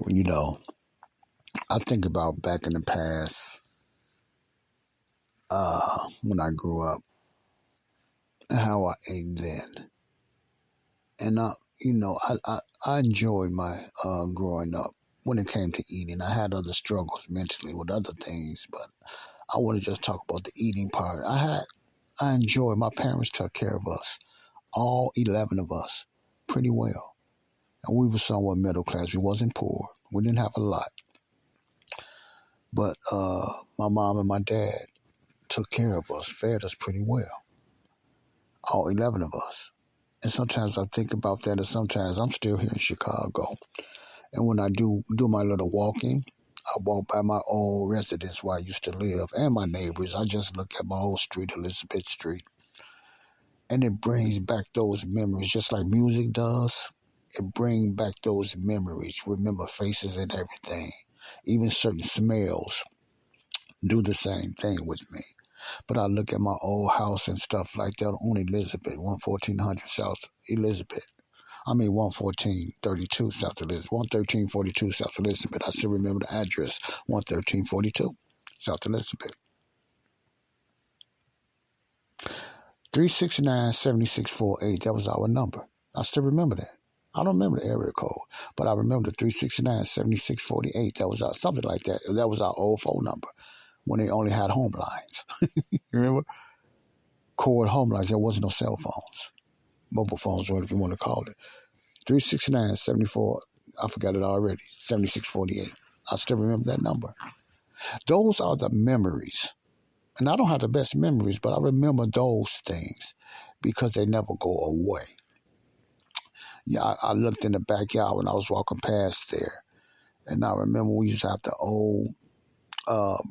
You know, I think about back in the past when I grew up and how I ate then. And I enjoyed my growing up when it came to eating. I had other struggles mentally with other things, but I want to just talk about the eating part. I enjoyed. My parents took care of us, all 11 of us, pretty well, and we were somewhat middle class. We wasn't poor. We didn't have a lot, but my mom and my dad took care of us, fed us pretty well, all 11 of us. And sometimes I think about that, and sometimes I'm still here in Chicago. And when I do my little walking, I walk by my old residence where I used to live and my neighbors. I just look at my old street, Elizabeth Street, and it brings back those memories, just like music does. It brings back those memories. Remember faces and everything. Even certain smells do the same thing with me. But I look at my old house and stuff like that on Elizabeth, 1400 South Elizabeth. 11432 South Elizabeth, 11342 South Elizabeth. I still remember the address, 11342 South Elizabeth. 369-7648, that was our number. I still remember that. I don't remember the area code, but I remember the 369-7648. That was something like that. That was our old phone number when they only had home lines. You remember? Cord home lines. There wasn't no cell phones. Mobile phones, whatever you want to call it. 369-74, I forgot it already, 7648. I still remember that number. Those are the memories. And I don't have the best memories, but I remember those things because they never go away. Yeah, I looked in the backyard when I was walking past there, and I remember we used to have the old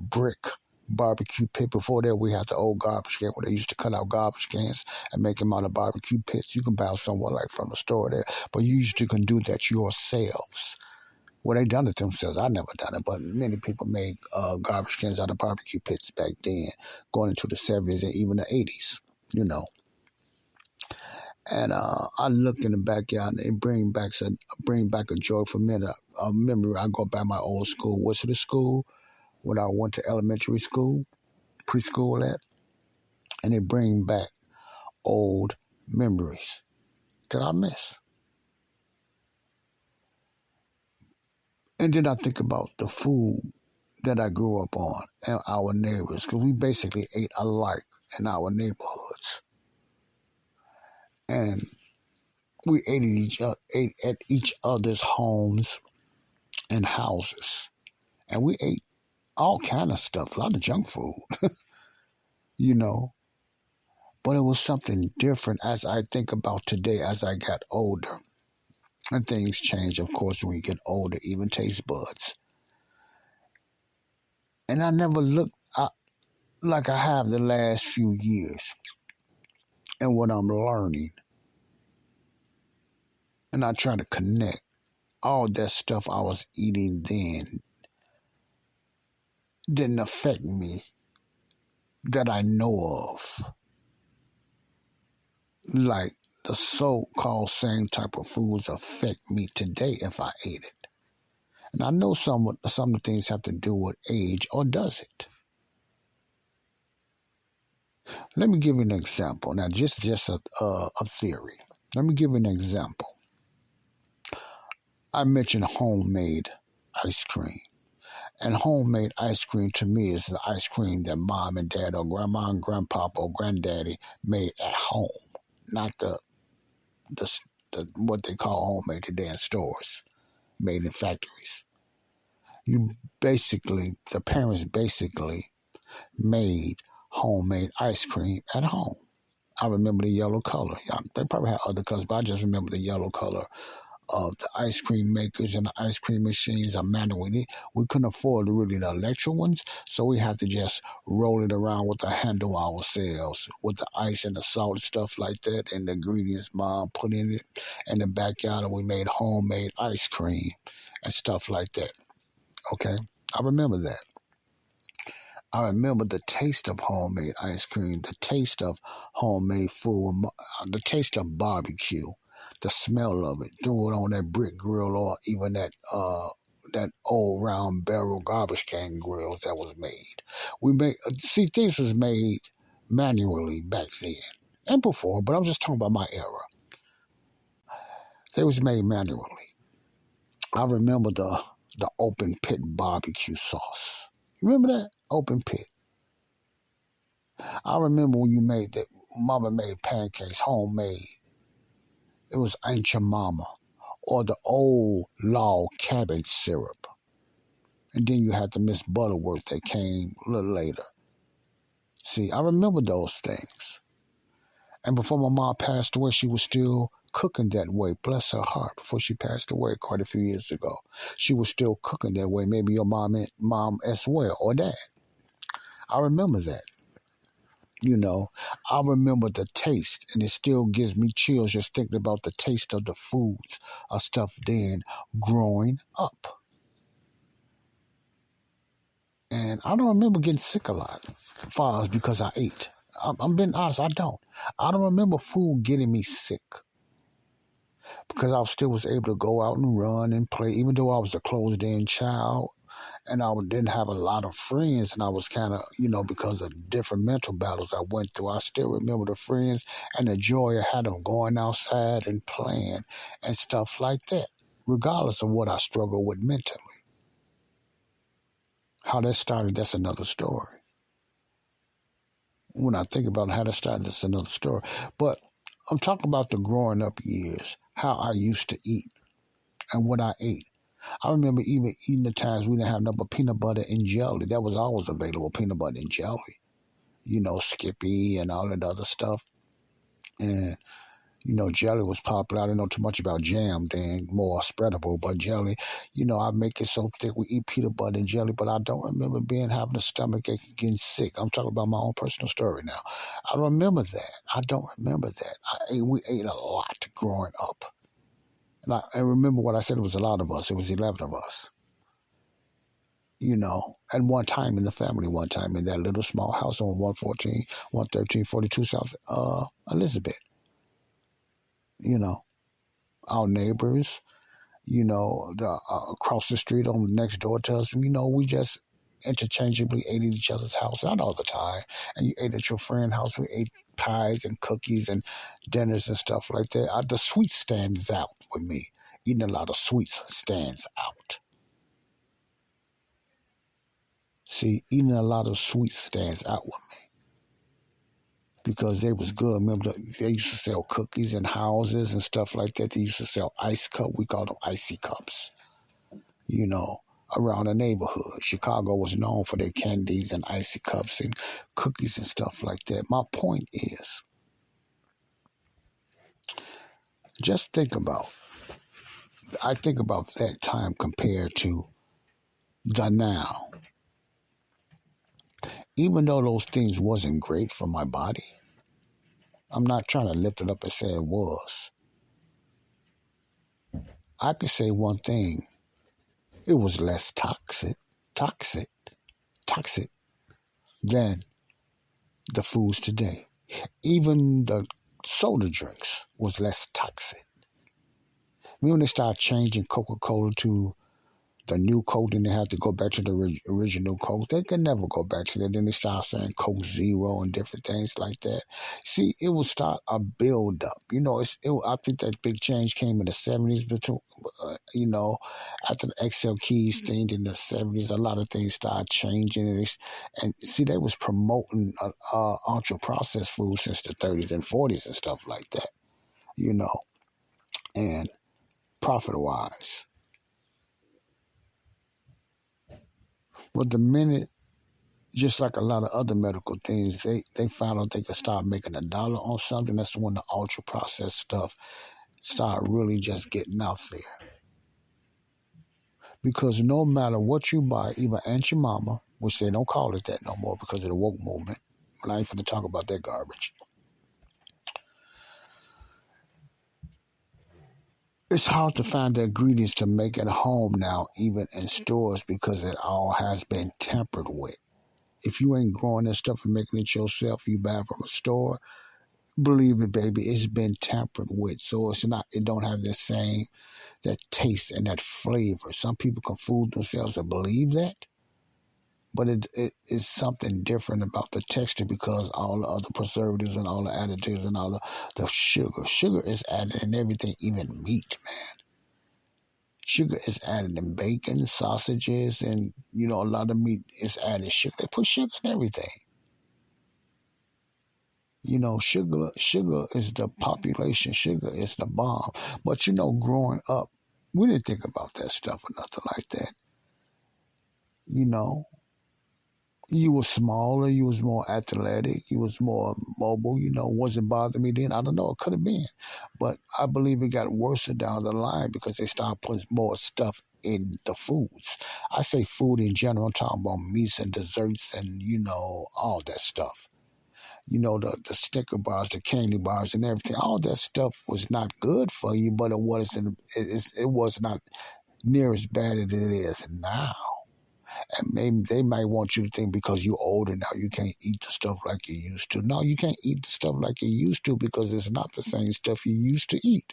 brick barbecue pit. Before that, we had the old garbage can where they used to cut out garbage cans and make them out of barbecue pits. You can buy somewhere like from the store there, but you usually can do that yourselves. Well, they done it themselves. I never done it, but many people made garbage cans out of barbecue pits back then, going into the 70s and even the 80s, you know. And I look in the backyard and it bring back a joyful memory. I go back my old school, Whistler School, when I went to elementary school, preschool at, and it bring back old memories that I miss. And then I think about the food that I grew up on and our neighbors, because we basically ate alike in our neighborhoods. And we ate at each other's homes and houses. And we ate all kind of stuff, a lot of junk food, you know. But it was something different as I think about today as I got older. And things change, of course, when you get older, even taste buds. And I never looked like I have the last few years and what I'm learning. And I try to connect all that stuff I was eating then didn't affect me that I know of. Like the so-called same type of foods affect me today if I ate it. And I know some of the things have to do with age, or does it? Let me give you an example. Now, just a theory. Let me give you an example. I mentioned homemade ice cream. And homemade ice cream to me is the ice cream that mom and dad or grandma and grandpapa or granddaddy made at home, not the what they call homemade today in stores, made in factories. The parents basically made homemade ice cream at home. I remember the yellow color. Yeah, they probably had other colors, but I just remember the yellow color of the ice cream makers and the ice cream machines are manual. We couldn't afford really the electric ones, so we had to just roll it around with a handle ourselves with the ice and the salt and stuff like that and the ingredients mom put in it in the backyard, and we made homemade ice cream and stuff like that. Okay? I remember that. I remember the taste of homemade ice cream, the taste of homemade food, the taste of barbecue, the smell of it, throw it on that brick grill or even that that old round barrel garbage can grills that was made. We made see things was made manually back then and before, but I'm just talking about my era. They was made manually. I remember the open pit barbecue sauce. You remember that open pit? I remember when you made that. Mama made pancakes homemade. It was Aunt Your Mama or the old log cabbage syrup. And then you had the Miss Butterworth that came a little later. See, I remember those things. And before my mom passed away, she was still cooking that way. Bless her heart. Before she passed away quite a few years ago, she was still cooking that way. Maybe your mom as well, or dad. I remember that. You know, I remember the taste, and it still gives me chills just thinking about the taste of the foods of stuff then growing up. And I don't remember getting sick a lot, as far as because I ate. I'm being honest, I don't. I don't remember food getting me sick because I still was able to go out and run and play, even though I was a closed-in child and I didn't have a lot of friends, and I was kind of, because of different mental battles I went through. I still remember the friends and the joy I had of going outside and playing and stuff like that, regardless of what I struggled with mentally. How that started, that's another story. When I think about how that started, that's another story. But I'm talking about the growing up years, how I used to eat and what I ate. I remember even eating the times we didn't have nothing but peanut butter and jelly. That was always available, peanut butter and jelly. Skippy and all that other stuff. And, jelly was popular. I didn't know too much about jam then, more spreadable, but jelly, I make it so thick we eat peanut butter and jelly, but I don't remember having a stomach ache and getting sick. I'm talking about my own personal story now. I remember that. I don't remember that. We ate a lot growing up. And I remember what I said, it was a lot of us. It was 11 of us. At one time in the family, in that little small house on 11342 South Elizabeth. Our neighbors, across the street on the next door to us, we just interchangeably ate at each other's house, not all the time. And you ate at your friend's house. We ate pies and cookies and dinners and stuff like that. The sweets stands out with me. Eating a lot of sweets stands out. See, eating a lot of sweets stands out with me because they was good. Remember, they used to sell cookies in houses and stuff like that. They used to sell ice cup. We called them icy cups, around the neighborhood. Chicago was known for their candies and icy cups and cookies and stuff like that. My point is, just think about, I think about that time compared to the now. Even though those things wasn't great for my body, I'm not trying to lift it up and say it was. I could say one thing. It was less toxic than the foods today. Even the soda drinks was less toxic. When they started changing Coca-Cola to the new Coke, then they had to go back to the original Coke. They could never go back to that. Then they started saying Coke Zero and different things like that. See, it will start a build up. I think that big change came in the 70s, between, after the XL Keys thing in the 70s, a lot of things started changing. And see, they was promoting ultra processed food since the 30s and 40s and stuff like that, and profit wise. But the minute, just like a lot of other medical things, they found out they could start making $1 on something. That's when the ultra processed stuff start really just getting out there. Because no matter what you buy, even Aunt Your Mama, which they don't call it that no more because of the woke movement, but I ain't finna talk about that garbage. It's hard to find the ingredients to make at home now, even in stores, because it all has been tampered with. If you ain't growing that stuff and making it yourself, you buy it from a store, believe it, baby, it's been tampered with. So it don't have the same that taste and that flavor. Some people can fool themselves and believe that, but it is something different about the texture because all the other preservatives and all the additives and all the sugar. Sugar is added in everything, even meat, man. Sugar is added in bacon, sausages, and a lot of meat is added sugar. They put sugar in everything. Sugar is the population. Sugar is the bomb. But growing up, we didn't think about that stuff or nothing like that. You were smaller, you was more athletic, you was more mobile, wasn't bothering me then. I don't know, it could have been. But I believe it got worse down the line because they started putting more stuff in the foods. I say food in general, I'm talking about meats and desserts and, all that stuff. The Snicker bars, the candy bars and everything. All that stuff was not good for you, but it was not near as bad as it is now. And maybe they might want you to think because you're older now, you can't eat the stuff like you used to. No, you can't eat the stuff like you used to because it's not the same stuff you used to eat.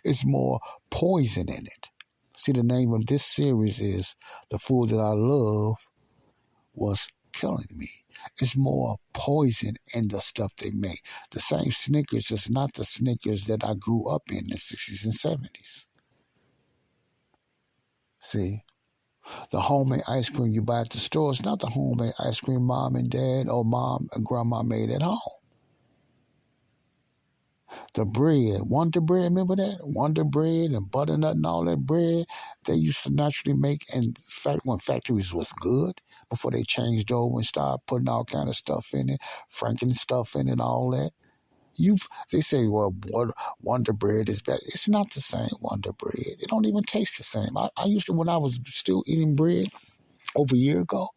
It's more poison in it. See, the name of this series is The Food That I Love Was Killing Me. It's more poison in the stuff they make. The same Snickers is not the Snickers that I grew up in the 60s and 70s. See? The homemade ice cream you buy at the store is not the homemade ice cream mom and dad or mom and grandma made at home. The bread, Wonder Bread, remember that? Wonder Bread and butternut and all that bread they used to naturally make in fact when factories was good before they changed over and started putting all kind of stuff in it, Franken stuff in it, all that. They say, well, Wonder Bread is bad. It's not the same Wonder Bread. It don't even taste the same. I used to, when I was still eating bread over a year ago,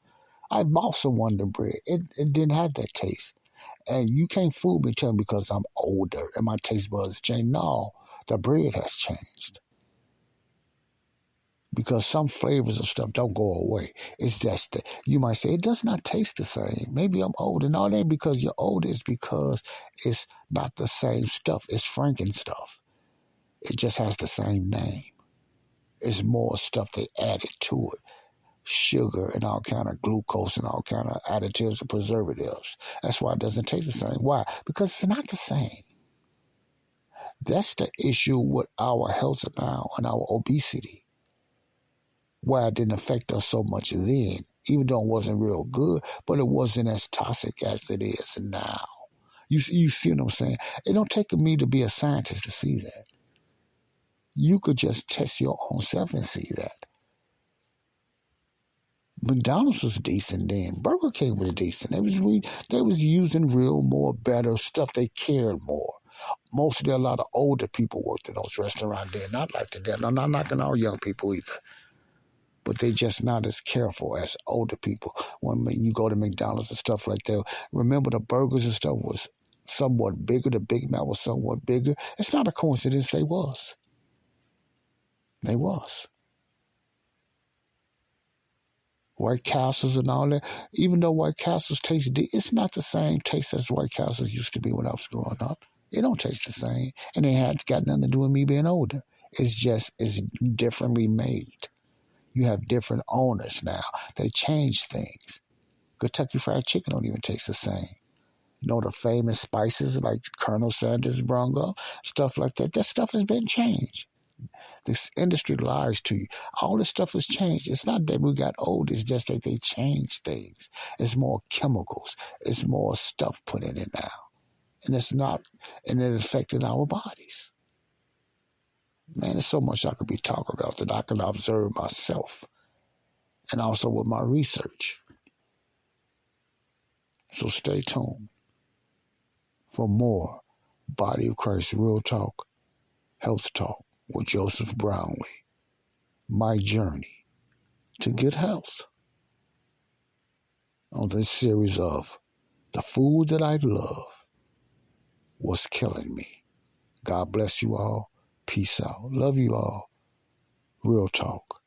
I bought some Wonder Bread. It didn't have that taste. And you can't fool me tell me because I'm older and my taste buds changed. No, the bread has changed. Because some flavors of stuff don't go away. It's just that you might say it does not taste the same. Maybe I'm old, and all that because you're older is because it's not the same stuff. It's Franken stuff. It just has the same name. It's more stuff they added to it. Sugar and all kind of glucose and all kind of additives and preservatives. That's why it doesn't taste the same. Why? Because it's not the same. That's the issue with our health now and our obesity. Why it didn't affect us so much then, even though it wasn't real good, but it wasn't as toxic as it is now. You see what I'm saying? It don't take me to be a scientist to see that. You could just test your own self and see that. McDonald's was decent then. Burger King was decent. They was using real more better stuff. They cared more. Mostly a lot of older people worked in those restaurants there. Not like today. I'm not knocking all young people either. But they just not as careful as older people. When you go to McDonald's and stuff like that, remember the burgers and stuff was somewhat bigger. The Big Mac was somewhat bigger. It's not a coincidence they was. They was. White Castles and all that. Even though White Castles taste, it's not the same taste as White Castles used to be when I was growing up. It don't taste the same, and it had got nothing to do with me being older. It's differently made. You have different owners now. They change things. Kentucky Fried Chicken don't even taste the same. The famous spices like Colonel Sanders brung up, stuff like that. That stuff has been changed. This industry lies to you. All this stuff has changed. It's not that we got old. It's just that they changed things. It's more chemicals. It's more stuff put in it now. And it's not, and it affected our bodies. Man, there's so much I could be talking about that I can observe myself and also with my research. So stay tuned for more Body of Christ Real Talk, Health Talk with Joseph Brownlee. My journey to good health on this series of The Food That I Love Was Killing Me. God bless you all. Peace out. Love you all. Real talk.